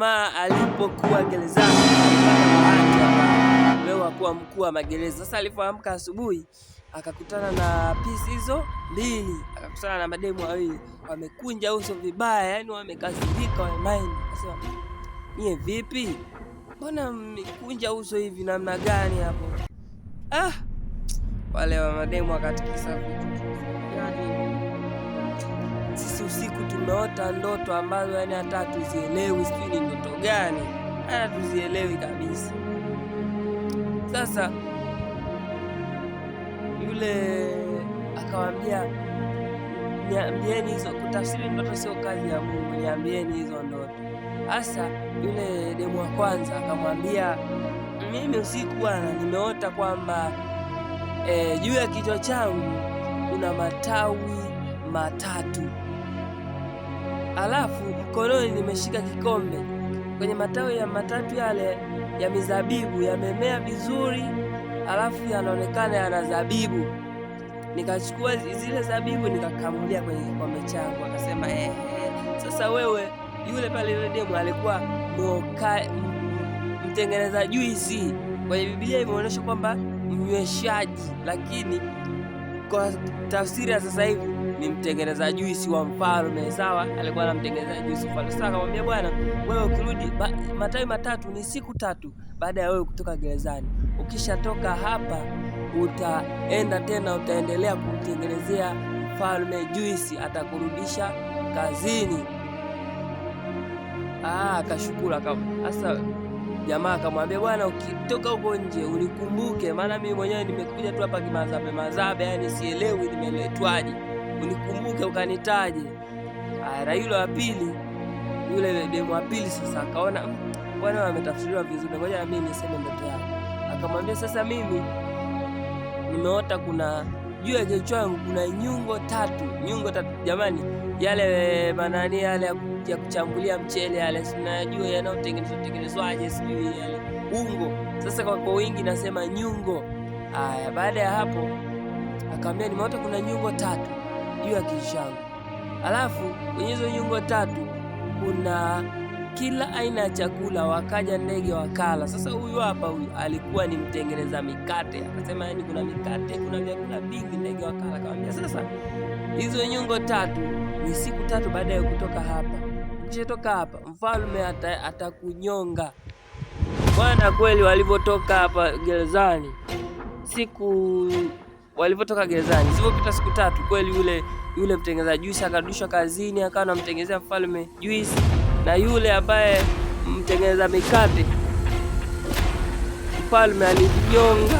Alipokuwa gerezani leo kuwa mkuu wa magereza. Sasa alipoamka asubuhi akakutana na pisi hizo mbili, akakutana na mademu wawili wamekunja uso vibaya, yani wamekasirika, wamemind. Akasema, "Nyie vipi? Mbona mmekunja uso hivi namna gani hapo?" Wale wa mademu wakatikisa vitu. Yani sisi usiku tumeota ndoto ambazo yani hata tuzielewi, sijui ni ndoto gani, hata tuzielewi kabisa. Sasa yule akamwambia, "Niambieni hizo, kutafsiri ndoto sio kazi ya Mungu, niambieni hizo ndoto." Sasa yule demu wa kwanza akamwambia, "Mimi usiku bwana nimeota kwamba juu ya kichwa changu kuna matawi matatu, alafu mkononi nimeshika kikombe. Kwenye matawi ya matatu yale ya mizabibu yamemea vizuri, alafu yanaonekana yana zabibu. Nikachukua zile zabibu nikakamulia kwenye kikombe changu." Akasema, sasa wewe." Yule pale yule demu alikuwa mtengeneza juisi. Kwenye Biblia imeonyesha kwamba mnyweshaji, lakini kwa tafsiri ya sasa hivi ni mtengeneza juisi wa mfalme. Sawa, alikuwa anamtengeneza juisi mfalme. Sasa akamwambia, "Bwana, wewe ukirudi matawi matatu ni siku 3 baada ya wewe kutoka gerezani. Ukishatoka hapa utaenda tena, utaendelea kumtengenezea mfalme juisi, atakurudisha kazini." Akashukuru. Sasa jamaa akamwambia, "Bwana, ukitoka huko nje unikumbuke, maana mimi mwenyewe nimekuja tu hapa kimazabe, yani sielewi nimeletwaje. Unikumbuke ukanitaje." Na yule wa pili, yule demu wa pili sasa akaona bwana ametafsiriwa vizuri, ngoja na mimi niseme ndoto yako. Akamwambia, "Sasa mimi nimeota kuna juu ya kichwa changu kuna nyungo tatu." Jamani, yale manani yale ya kuchambulia mchele yale, sinajua yanayotengenezwaje, sijui yale ungo. Sasa kwa wingi nasema nyungo. Baada ya hapo akamwambia, "Nimeota kuna nyungo 3 juu ya kichwa changu, alafu kwenye hizo nyungo 3 kuna kila aina ya chakula, wakaja ndege wakala." Sasa huyu alikuwa ni mtengeneza mikate. Akasema, yani kuna mikate, kuna vyakula vingi, ndege wakala. Akamwambia, "Sasa hizo nyungo 3 ni siku 3 baada ya kutoka hapa. Ukishatoka hapa mfalme atakunyonga." Bwana, kweli walivyotoka hapa gerezani, walivyotoka gerezani zilipopita siku 3, kweli yule mtengeneza juisi akarudishwa kazini, akawa anamtengenezea mfalme juisi, na yule ambaye mtengeneza mikate mfalme alinyonga.